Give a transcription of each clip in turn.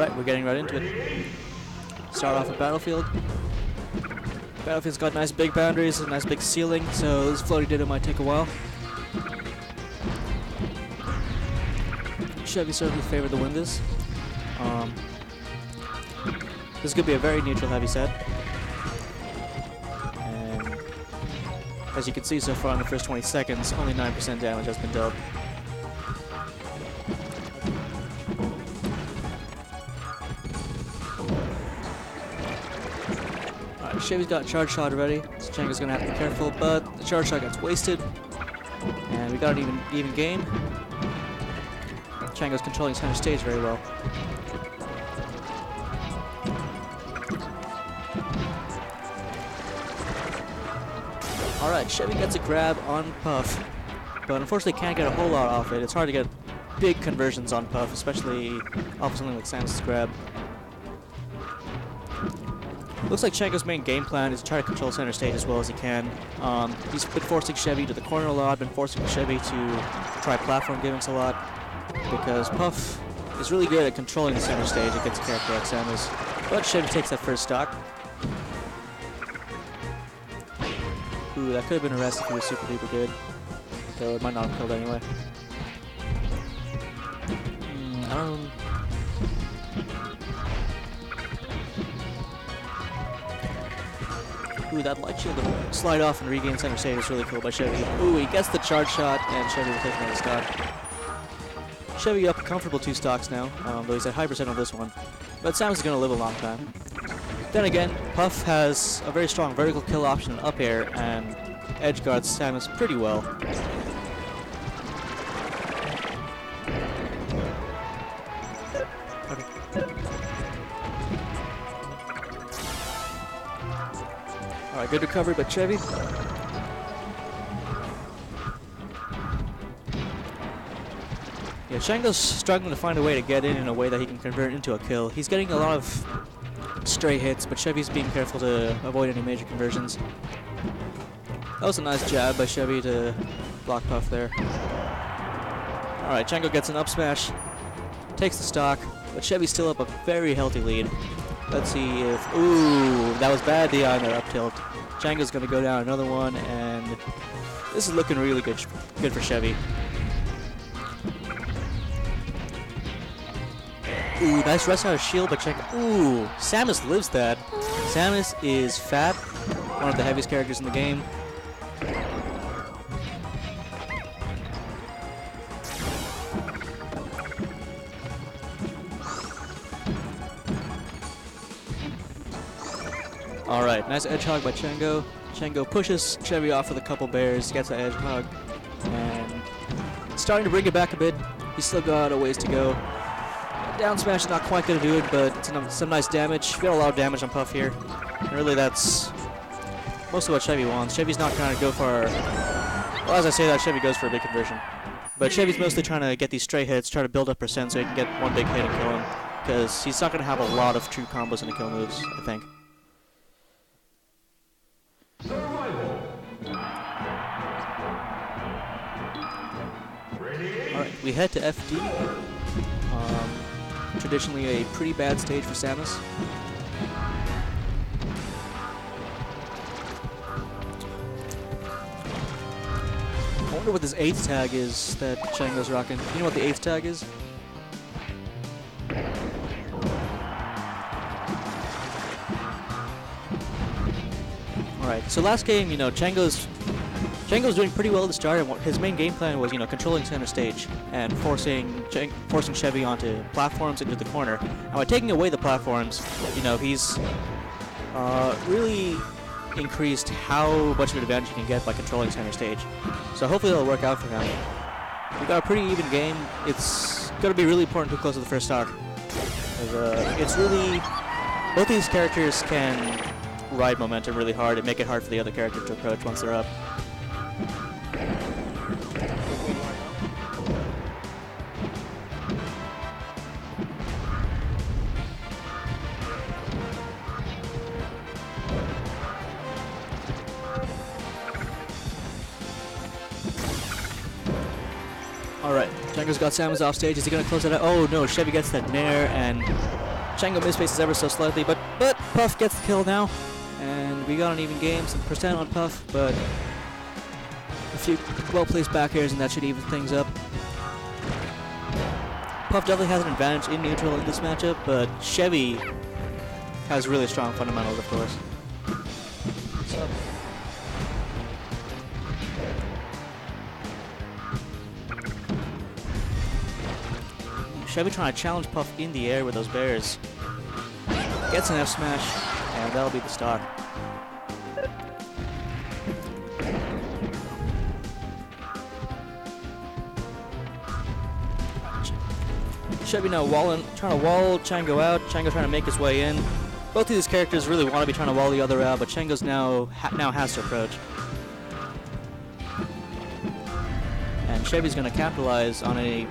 Alright, we're getting right into it. Start off with Battlefield. Battlefield's got nice big boundaries and nice big ceiling, so this floaty ditto might take a while. Chevy certainly favored the win this. This could be a very neutral heavy set. And as you can see so far in the first 20 seconds, only 9% damage has been dealt. Alright, Chevy's got a charge shot already, so Chango's gonna have to be careful, but the charge shot gets wasted. And we got an even game. Chango's controlling center stage very well. Alright, Chevy gets a grab on Puff, but unfortunately can't get a whole lot off it. It's hard to get big conversions on Puff, especially off of something like Samus' grab. Looks like Chango's main game plan is to try to control center stage as well as he can. He's been forcing Chevy to the corner a lot, been forcing Chevy to try platform gimmicks a lot, because Puff is really good at controlling the center stage against a character like Samus. But Chevy takes that first stock. Ooh, that could have been a rest if he was super duper good, though it might not have killed anyway. Ooh, that light shield to slide off and regain center stage is really cool by Chevy. Ooh, he gets the charge shot, and Chevy will take another stock. Chevy up a comfortable 2 stocks now, though he's at high percent on this one. But Samus is going to live a long time. Then again, Puff has a very strong vertical kill option in up air, and edge guards Samus pretty well. Alright, good recovery by Chevy. Yeah, Chango's struggling to find a way to get in a way that he can convert into a kill. He's getting a lot of stray hits, but Chevy's being careful to avoid any major conversions. That was a nice jab by Chevy to block Puff there. Alright, Chango gets an up smash, takes the stock, but Chevy's still up a very healthy lead. Let's see if... Ooh, that was bad DI on that up tilt. Chango's going to go down another one, and this is looking really good for Chevy. Ooh, nice rest out of shield, but Chango... Ooh, Samus lives that. Samus is fat, one of the heaviest characters in the game. Alright, nice edge hog by Chango. Chango pushes Chevy off with a couple bears, gets an edge hog, and starting to bring it back a bit. He's still got a ways to go. Down smash is not quite going to do it, but it's some nice damage. We got a lot of damage on Puff here. And really, that's most of what Chevy wants. Chevy's not trying to go for... Well, as I say that, Chevy goes for a big conversion. But Chevy's mostly trying to get these stray hits, try to build up percent so he can get one big hit and kill him. Because he's not going to have a lot of true combos and kill moves, I think. Alright, we head to FD. Traditionally a pretty bad stage for Samus. I wonder what this 8th tag is that Chango's rocking. You know what the 8th tag is? Alright, so last game, you know, Chango's doing pretty well at the start, and what his main game plan was, you know, controlling center stage and forcing Chevy onto platforms into the corner. And by taking away the platforms, you know, he's really increased how much of an advantage he can get by controlling center stage. So hopefully that'll work out for him. We got a pretty even game. It's going to be really important to close to the first stock. It's really... Both these characters can ride momentum really hard and make it hard for the other character to approach once they're up. Alright, Chango's got Samus off stage. Is he going to close it out? Oh no, Chevy gets that nair, and Chango misfaces ever so slightly, but Puff gets the kill now. And we got an even game, some percent on Puff, but a few well-placed back airs and that should even things up. Puff definitely has an advantage in neutral in this matchup, but Chevy has really strong fundamentals, of course. So, Chevy trying to challenge Puff in the air with those bears. Gets an F smash, and that'll be the stock. Chevy now trying to wall Chango out. Chango trying to make his way in. Both of these characters really want to be trying to wall the other out, but Chango's now has to approach. And Chevy's going to capitalize on any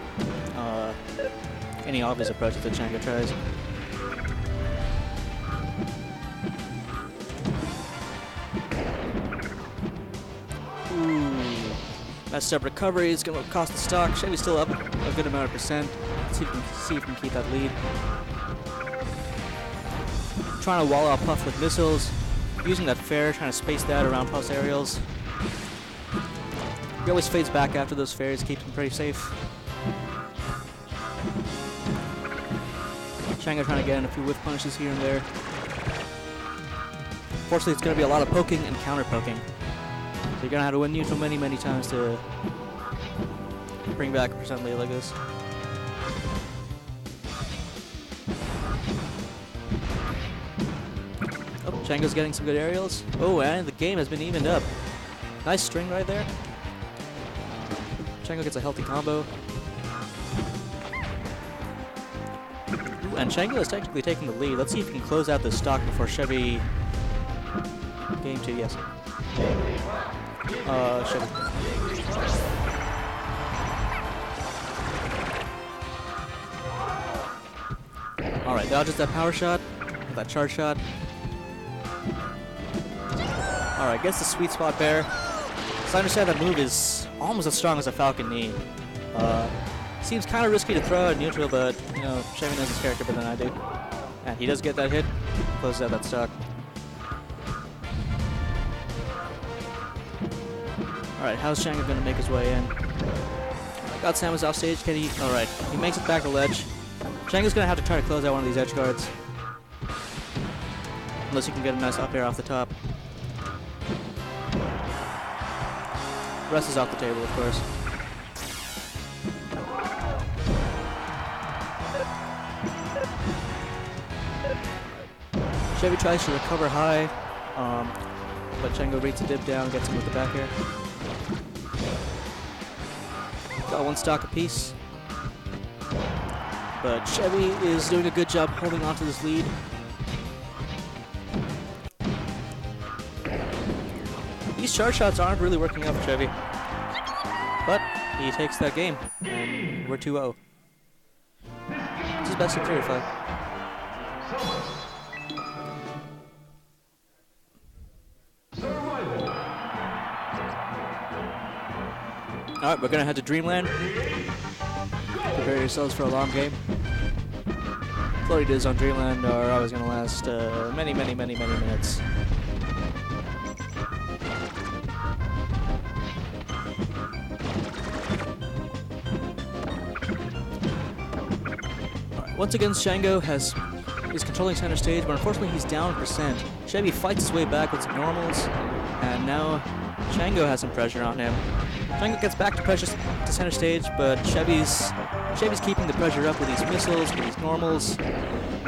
obvious approaches that Chango tries. Ooh, messed up recovery is going to cost the stock. Chevy's still up a good amount of percent. Let's see if we can keep that lead. Trying to wall out Puff with missiles, using that fair, trying to space that around Puff's aerials. He always fades back after those fairs, keeps him pretty safe. Chango trying to get in a few whiff punishes here and there. Fortunately, it's going to be a lot of poking and counter poking. So you're going to have to win neutral many, many times to bring back a percent lead like this. Oh, Chango's getting some good aerials. Oh, and the game has been evened up. Nice string right there. Chango gets a healthy combo. Ooh, and Chango is technically taking the lead. Let's see if he can close out this stock before Chevy... Game 2, yes. Chevy. Alright, dodges that power shot, that charge shot. Alright, gets the sweet spot bear. So I understand that move is almost as strong as a Falcon knee. Seems kind of risky to throw at neutral, but, you know, Chevy knows his character better than I do. And he does get that hit, closes out that stock. Alright, how's Chango going to make his way in? Got Samus off stage, can he? Alright, he makes it back to ledge. Chango's going to have to try to close out one of these edge guards. Unless he can get a nice up air off the top. The rest is off the table, of course. Chevy tries to recover high, but Chango reads a dip down and gets him with the back air. Got one stock apiece. But Chevy is doing a good job holding on to this lead. These charge shots aren't really working out for Chevy. But he takes that game, and we're 2-0. This is best of 3 or 5. Alright, we're gonna head to Dreamland. Prepare yourselves for a long game. Floaty days on Dreamland are always gonna last many minutes. Alright, once again, Chango is controlling center stage, but unfortunately he's down percent. Chevy fights his way back with some normals, and now Chango has some pressure on him. Chango gets back to pressure to center stage, but Chevy's keeping the pressure up with these missiles, with these normals,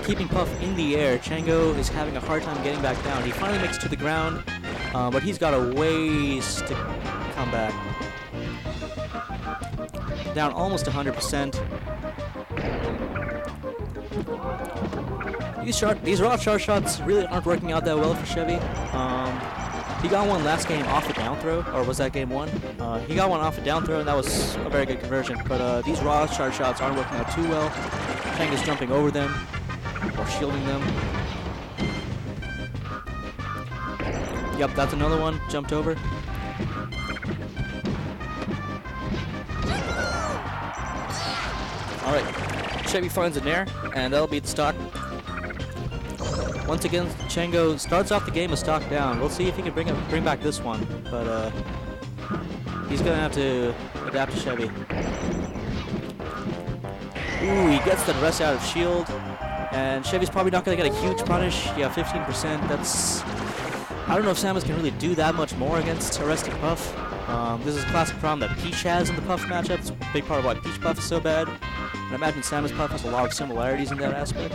keeping Puff in the air. Chango is having a hard time getting back down. He finally makes it to the ground, but he's got a ways to come back. Down almost 100%. These raw charge shots really aren't working out that well for Chevy. He got one last game off a down throw, or was that game 1? He got one off a down throw, and that was a very good conversion. But these raw charge shots aren't working out too well. Chango's jumping over them, or shielding them. Yep, that's another one. Jumped over. Alright, Chevy finds a nair, and that'll be the stock. Once again, Chango starts off the game a stock down. We'll see if he can bring back this one, but he's gonna have to adapt to Chevy. Ooh, he gets the rest out of shield, and Chevy's probably not gonna get a huge punish. Yeah, 15%. That's, I don't know if Samus can really do that much more against Arresting Puff. This is a classic problem that Peach has in the Puff matchup. It's a big part of why Peach Puff is so bad. And I imagine Samus Puff has a lot of similarities in that aspect.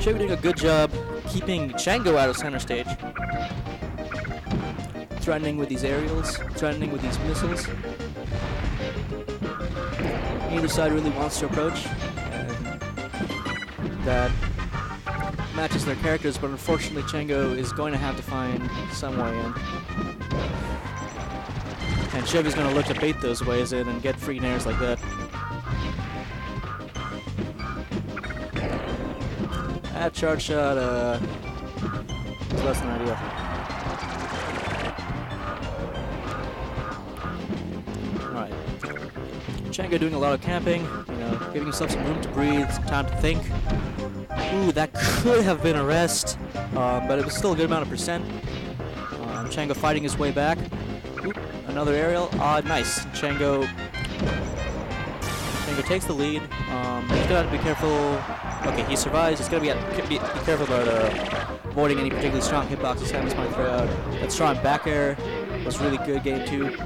Chevy doing a good job keeping Chango out of center stage. Threatening with these aerials, threatening with these missiles. Neither side really wants to approach, and that matches their characters, but unfortunately Chango is going to have to find some way in. And Chevy's going to look to bait those ways in and get free nairs like that. That charge shot is less than ideal. Alright. Chango doing a lot of camping, you know, giving himself some room to breathe, some time to think. Ooh, that could have been a rest, but it was still a good amount of percent. Chango fighting his way back. Oop, another aerial. Nice. Chango takes the lead. He's gonna have to be careful. Okay, he survives. He's gonna be careful about avoiding any particularly strong hitboxes Samus might throw out. That strong back air was really good game 2.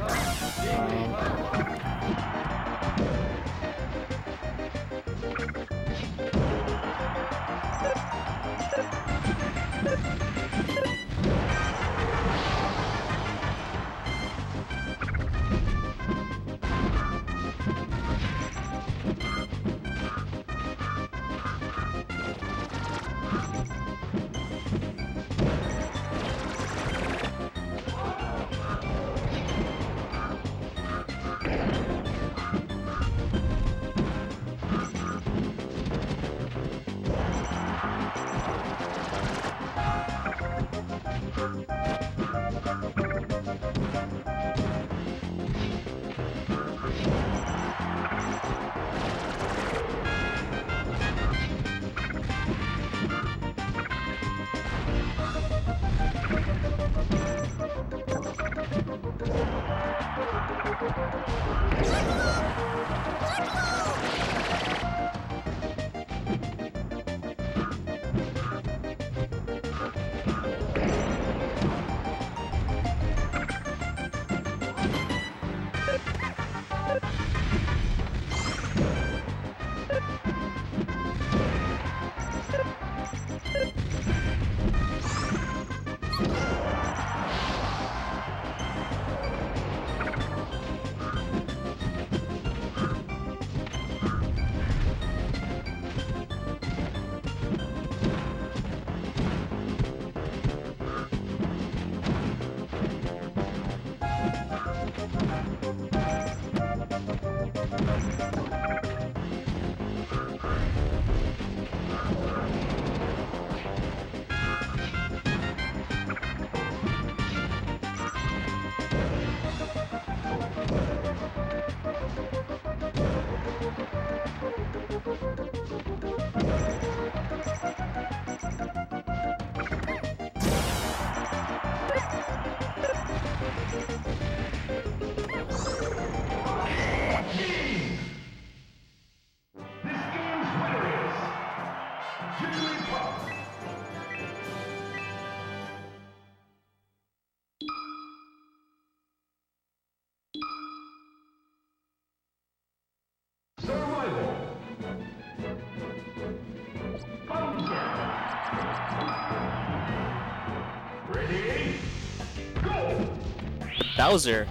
Bowser.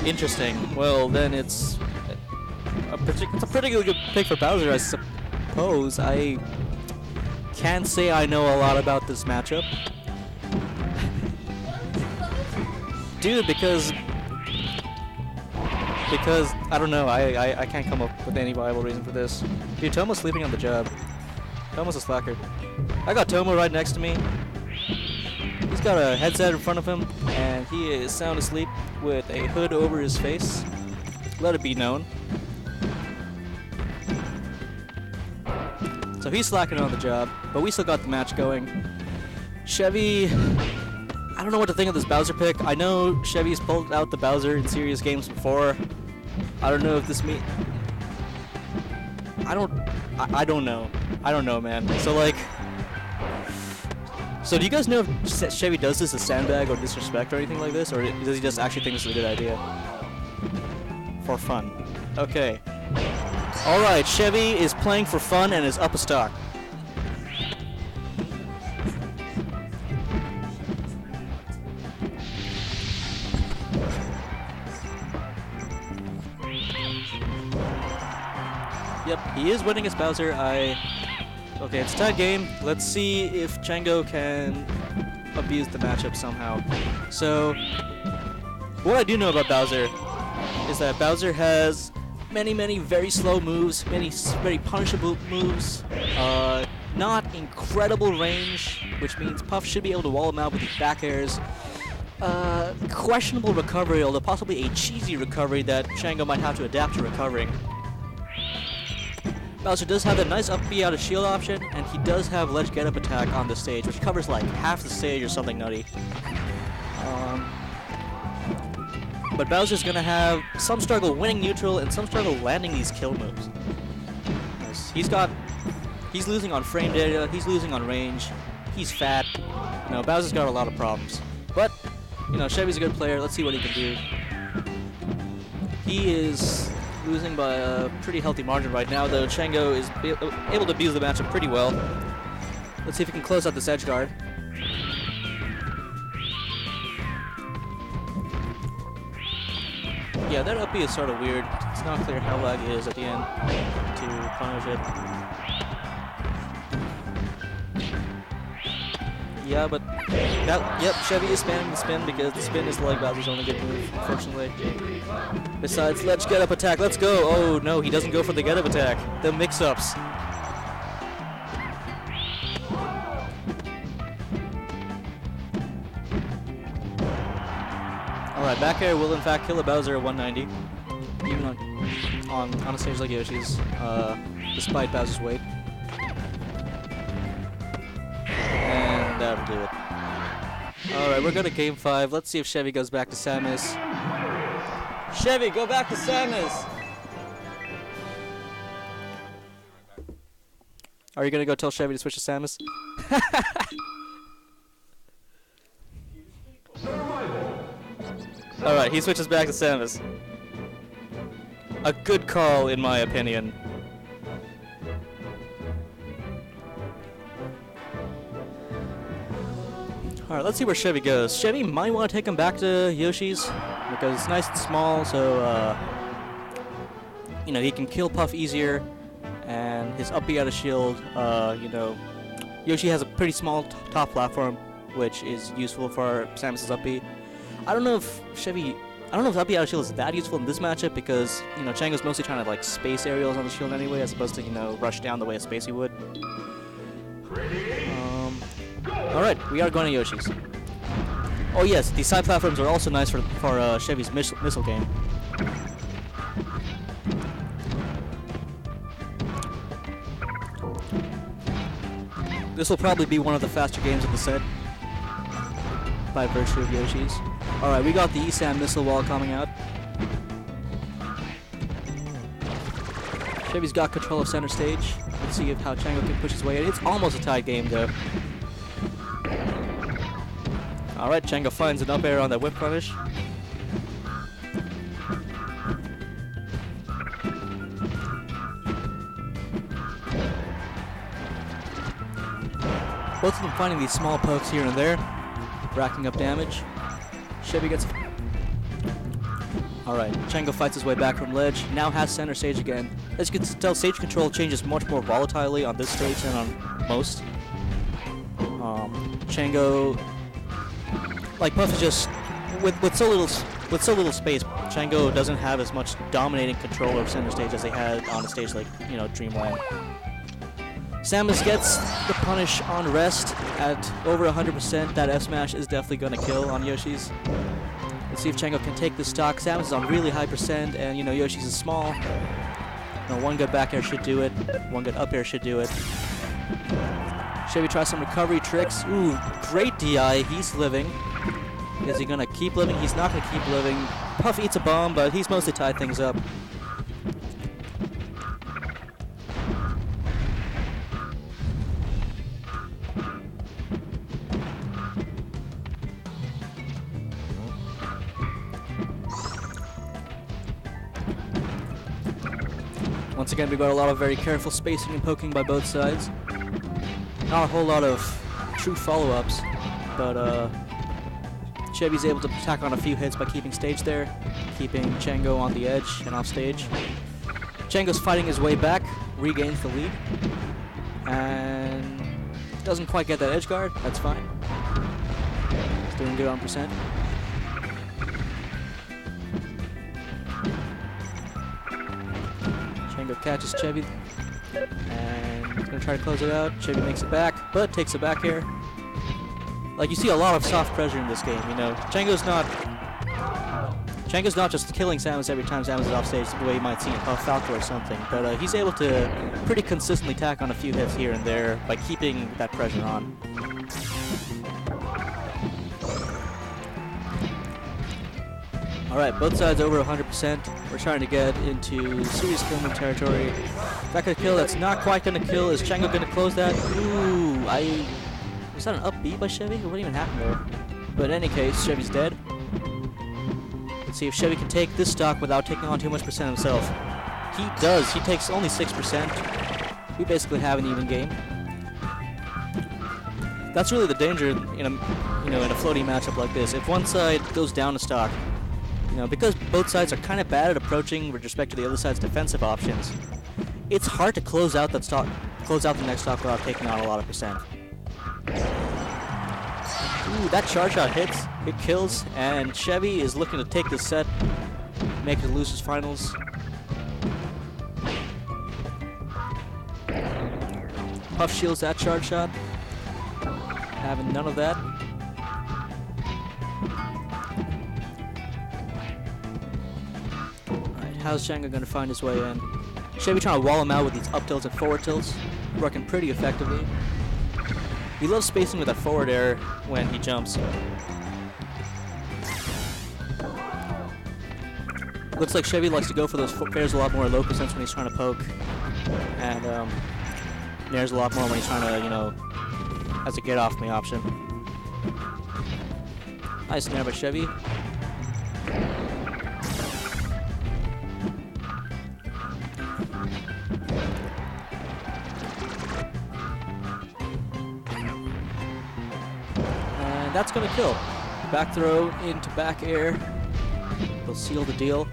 Interesting. Well, then it's a particularly good pick for Bowser, I suppose. I can't say I know a lot about this matchup. Dude, because I don't know, I can't come up with any viable reason for this. Dude, Tomo's sleeping on the job. Tomo's a slacker. I got Tomo right next to me. He's got a headset in front of him, and he is sound asleep with a hood over his face. Let it be known. So he's slacking on the job, but we still got the match going. Chevy, I don't know what to think of this Bowser pick. I know Chevy's pulled out the Bowser in serious games before. I don't know if this I don't know. I don't know, man. So like, so do you guys know if Chevy does this as sandbag or disrespect or anything like this, or does he just actually think this is a good idea? For fun. Okay. Alright, Chevy is playing for fun and is up a stock. Yep, he is winning his Bowser. Okay, it's a tied game. Let's see if Chango can abuse the matchup somehow. So, what I do know about Bowser is that Bowser has many very slow moves, many very punishable moves, not incredible range, which means Puff should be able to wall him out with these back airs. Questionable recovery, although possibly a cheesy recovery that Chango might have to adapt to recovering. Bowser does have a nice up B out of shield option, and he does have ledge get up attack on the stage, which covers like half the stage or something nutty. But Bowser's gonna have some struggle winning neutral and some struggle landing these kill moves. He's losing on frame data, he's losing on range, he's fat. You know, Bowser's got a lot of problems. But, you know, Chevy's a good player, let's see what he can do. He is losing by a pretty healthy margin right now, though Chango is able to abuse the matchup pretty well. Let's see if he can close out this edge guard. Yeah, that up B is sort of weird. It's not clear how laggy it is at the end to punish it. Yeah, but yep, Chevy is spamming the spin because the spin is like Bowser's only good move, unfortunately. Besides, let's get up attack, let's go! Oh no, he doesn't go for the get up attack. The mix-ups. Alright, back air will in fact kill a Bowser at 190, even on a stage like Yoshi's, despite Bowser's weight. And that'll do it. Alright, we're going to game 5. Let's see if Chevy goes back to Samus. Chevy, go back to Samus! Are you going to go tell Chevy to switch to Samus? Alright, he switches back to Samus. A good call, in my opinion. Alright, let's see where Chevy goes. Chevy might want to take him back to Yoshi's, because it's nice and small, so, you know, he can kill Puff easier, and his up B out of shield, you know, Yoshi has a pretty small top platform, which is useful for Samus's up B. I don't know if up B out of shield is that useful in this matchup because, you know, Chango's mostly trying to, like, space aerials on the shield anyway, as opposed to, you know, rush down the way a Spacey would. Alright, we are going to Yoshi's. Oh yes, these side platforms are also nice for Chevy's missile game. This will probably be one of the faster games of the set, by virtue of Yoshi's. Alright, we got the ESAM missile wall coming out. Chevy's got control of center stage. Let's see how Chango can push his way in. It's almost a tied game though. Alright, Chango finds an up air on that whip punish. Both of them finding these small pokes here and there, racking up damage. Chevy gets... Alright, Chango fights his way back from ledge, now has center stage again. As you can tell, stage control changes much more volatilely on this stage than on most. Chango... Like, Puff is just... With so little space, Chango doesn't have as much dominating control over center stage as they had on a stage like, you know, Dreamland. Samus gets the punish on rest at over 100%. That F smash is definitely going to kill on Yoshi's. Let's see if Chango can take the stock. Samus is on really high percent, and you know Yoshi's is small. You know, one good back air should do it. One good up air should do it. Chevy tries some recovery tricks. Ooh, great DI. He's living. Is he gonna keep living? He's not gonna keep living. Puff eats a bomb, but he's mostly tied things up. Once again, we got a lot of very careful spacing and poking by both sides. Not a whole lot of true follow-ups, but Chevy's able to tack on a few hits by keeping stage there, keeping Chango on the edge and off stage. Chango's fighting his way back, regains the lead, and doesn't quite get that edge guard. That's fine. He's doing good on percent. Chango catches Chevy, and he's gonna try to close it out. Chevy makes it back, but takes it back air. Like, you see a lot of soft pressure in this game, you know. Chango's not just killing Samus every time Samus is off stage the way you might see in Puff Falco or something, but he's able to pretty consistently tack on a few hits here and there by keeping that pressure on. Alright, both sides over 100%. We're trying to get into serious kill move territory. That could kill, that's not quite gonna kill. Is Chango gonna close that? Ooh, was that an up B by Chevy? What even happened there? But in any case, Chevy's dead. Let's see if Chevy can take this stock without taking on too much percent himself. He does. He takes only 6%. We basically have an even game. That's really the danger in a floaty matchup like this. If one side goes down a stock, because both sides are kind of bad at approaching with respect to the other side's defensive options, it's hard to close out the next stock without taking on a lot of percent. Ooh, that charge shot hits. It kills, and Chevy is looking to take this set, make it losers finals. Puff shields that charge shot. Having none of that. Alright, how's Chango gonna find his way in? Chevy trying to wall him out with these up tilts and forward tilts. Working pretty effectively. He loves spacing with that forward air when he jumps. Looks like Chevy likes to go for those pairs a lot more low percents when he's trying to poke. And nairs a lot more when he's trying to, has a get off me option. Nice nair by Chevy. That's gonna kill. Back throw into back air. Will seal the deal.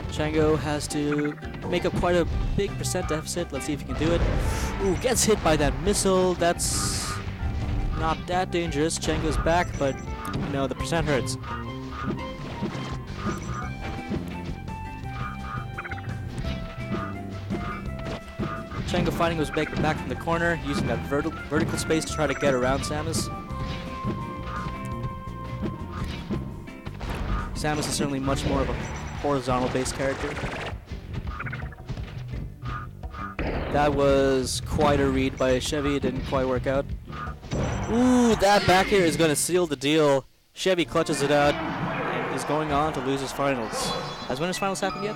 Chango has to make up quite a big percent deficit. Let's see if he can do it. Ooh, gets hit by that missile. That's not that dangerous. Chango's back, but the percent hurts. Chango fighting was back from the corner, using that vertical space to try to get around Samus. Samus is certainly much more of a horizontal-based character. That was quite a read by Chevy. It didn't quite work out. Ooh, that back air is going to seal the deal. Chevy clutches it out and is going on to losers finals. Has winners finals happened yet?